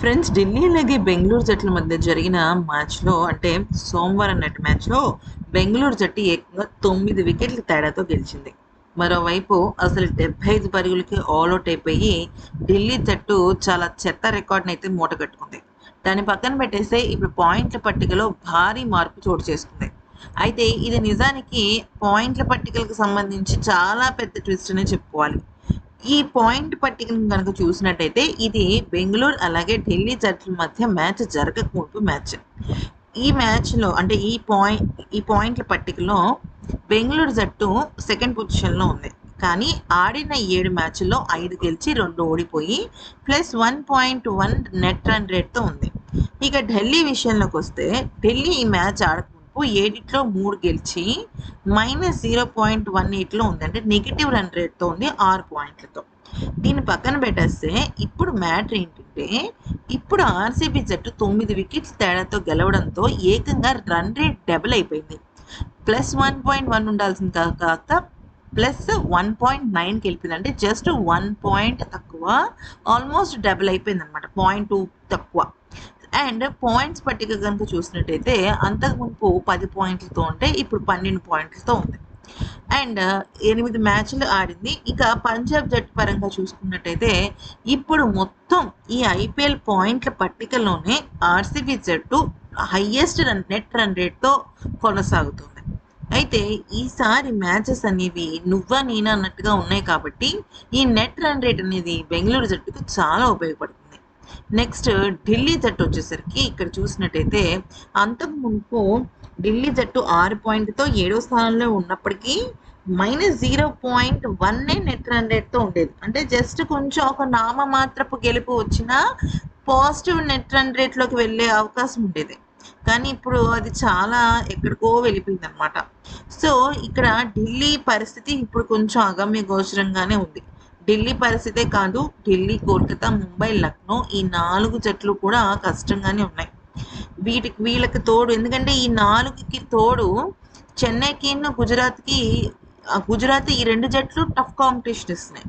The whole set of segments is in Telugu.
ఫ్రెండ్స్, ఢిల్లీ అలాగే బెంగుళూరు జట్ల మధ్య జరిగిన మ్యాచ్‌లో అంటే సోమవారం నాటి మ్యాచ్‌లో బెంగుళూరు జట్టు ఏకంగా 9 వికెట్ల తేడాతో గెలిచింది. మరోవైపు అసలు 75 పరుగులకి ఆల్ ఔట్ అయిపోయి ఢిల్లీ జట్టు చాలా చెత్త రికార్డ్‌నైతే మూటగట్టుకుంది. దాన్ని పక్కన పెట్టేస్తే ఇప్పుడు పాయింట్ల పట్టికలో భారీ మార్పు చోటు చేసుకుంది. అయితే ఇది నిజానికి పాయింట్ల పట్టికలకు సంబంధించి చాలా పెద్ద ట్విస్ట్ అనే చెప్పుకోవాలి. ఈ పాయింట్ పట్టికను గనక చూసినట్టయితే ఇది బెంగుళూరు అలాగే ఢిల్లీ జట్ల మధ్య మ్యాచ్ జరగక మునుపు మ్యాచ్. ఈ మ్యాచ్‌లో అంటే ఈ పాయింట్ల పట్టికలో బెంగుళూరు జట్టు సెకండ్ పొజిషన్‌లో ఉంది. కానీ ఆడిన 7 మ్యాచ్‌ల్లో 5 గెలిచి 2 ఓడిపోయి +1.1 నెట్ రన్ రేట్‌తో ఉంది. ఇక ఢిల్లీ విషయంలోకొస్తే ఢిల్లీ ఈ మ్యాచ్ ఆడకమునుపు 7 3 గెలిచి -0.18లో ఉంది. అంటే నెగెటివ్ రన్ రేట్‌తో ఉంది 6 పాయింట్లతో. దీన్ని పక్కన పెట్టేస్తే ఇప్పుడు మ్యాటర్ ఏంటంటే ఇప్పుడు ఆర్‌సీబీ జట్టు 9 వికెట్స్ తేడాతో గెలవడంతో ఏకంగా రన్ రేట్ డబుల్ అయిపోయింది. +1.1 ఉండాల్సింది కాస్త +1.9కి వెళ్ళిపోయింది. అంటే జస్ట్ 1 పాయింట్ తక్కువ, ఆల్మోస్ట్ డబుల్ అయిపోయిందనమాట. 0.2 తక్కువ. అండ్ పాయింట్స్ పట్టిక కనుక చూసినట్టయితే అంతకు మునుపు 10 పాయింట్లతో ఉంటే ఇప్పుడు 12 పాయింట్లతో ఉంది. అండ్ 8 మ్యాచ్లు ఆడింది. ఇక పంజాబ్ జట్టు పరంగా చూసుకున్నట్టయితే ఇప్పుడు మొత్తం ఈ ఐపీఎల్ పాయింట్ల పట్టికలోనే ఆర్సీబీ జట్టు హైయెస్ట్ నెట్ రన్ రేట్తో కొనసాగుతుంది. అయితే ఈసారి మ్యాచెస్ అనేవి నువ్వా నేనా అన్నట్టుగా ఉన్నాయి కాబట్టి ఈ నెట్ రన్ రేట్ అనేది బెంగళూరు జట్టుకు చాలా ఉపయోగపడుతుంది. నెక్స్ట్ ఢిల్లీ జట్టు వచ్చేసరికి ఇక్కడ చూసినట్టయితే అంతకు మునుపు ఢిల్లీ జట్టు 6 పాయింట్‌తో 7వ స్థానంలో ఉన్నప్పటికీ -0.1 నెట్ రన్ రేట్‌తో ఉండేది. అంటే జస్ట్ కొంచెం ఒక నామమాత్రపు గెలుపు వచ్చినా పాజిటివ్ నెట్ రన్ రేట్‌లోకి వెళ్ళే అవకాశం ఉండేది. కానీ ఇప్పుడు అది చాలా ఎక్కడికో వెళ్ళిపోయిందనమాట. సో, ఇక్కడ ఢిల్లీ పరిస్థితి ఇప్పుడు కొంచెం అగమ్య గోచరంగానే ఉంది. ఢిల్లీ పరిస్థితే కాదు, ఢిల్లీ, కోల్కతా, ముంబై, లక్నో ఈ 4 జట్లు కూడా కష్టంగానే ఉన్నాయి. వీళ్ళకి తోడు ఎందుకంటే ఈ 4కి తోడు చెన్నైకిను, గుజరాత్ ఈ 2 జట్లు టఫ్ కాంపిటీషన్ ఇస్తున్నాయి.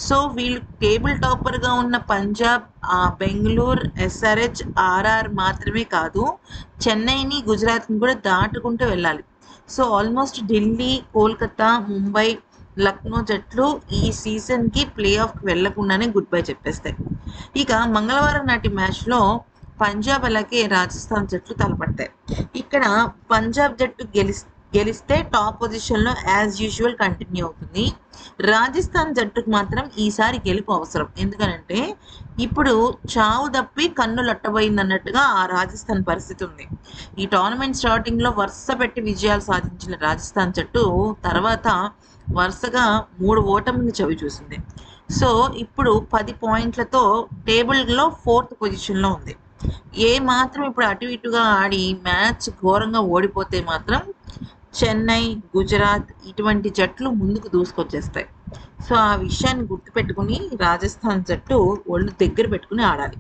సో వీళ్ళు టేబుల్ టాపర్‌గా ఉన్న పంజాబ్, బెంగుళూరు, ఎస్ఆర్‌హెచ్, ఆర్ఆర్ మాత్రమే కాదు, చెన్నైని, గుజరాత్‌ని కూడా దాటుకుంటూ వెళ్ళాలి. సో ఆల్మోస్ట్ ఢిల్లీ, కోల్కతా, ముంబై, లక్నో జట్లు ఈ సీజన్‌కి ప్లే ఆఫ్‌కి వెళ్ళకుండానే గుడ్ బై చెప్పేస్తాయి. ఇక మంగళవారం నాటి మ్యాచ్‌లో పంజాబ్ అలాగే రాజస్థాన్ జట్లు తలపడతాయి. ఇక్కడ పంజాబ్ జట్టు గెలిస్తే టాప్ పొజిషన్‌లో యాజ్ యూజువల్ కంటిన్యూ అవుతుంది. రాజస్థాన్ జట్టుకు మాత్రం ఈసారి గెలుపు అవసరం. ఎందుకనంటే ఇప్పుడు చావు తప్పి కన్ను లట్టబోయిందన్నట్టుగా ఆ రాజస్థాన్ పరిస్థితి ఉంది. ఈ టోర్నమెంట్ స్టార్టింగ్‌లో వరుస పెట్టి విజయాలు సాధించిన రాజస్థాన్ జట్టు తర్వాత వరుసగా 3 ఓటమిని చవిచూసింది. సో ఇప్పుడు 10 పాయింట్లతో టేబుల్‌లో 4థ్ పొజిషన్‌లో ఉంది. ఏ మాత్రం ఇప్పుడు అటు ఇటుగా ఆడి మ్యాచ్ ఘోరంగా ఓడిపోతే మాత్రం చెన్నై, గుజరాత్ ఇటువంటి జట్లు ముందుకు దూసుకొచ్చేస్తాయి. సో ఆ విషయాన్ని గుర్తుపెట్టుకుని రాజస్థాన్ జట్టు ఒళ్ళు దగ్గర పెట్టుకుని ఆడాలి.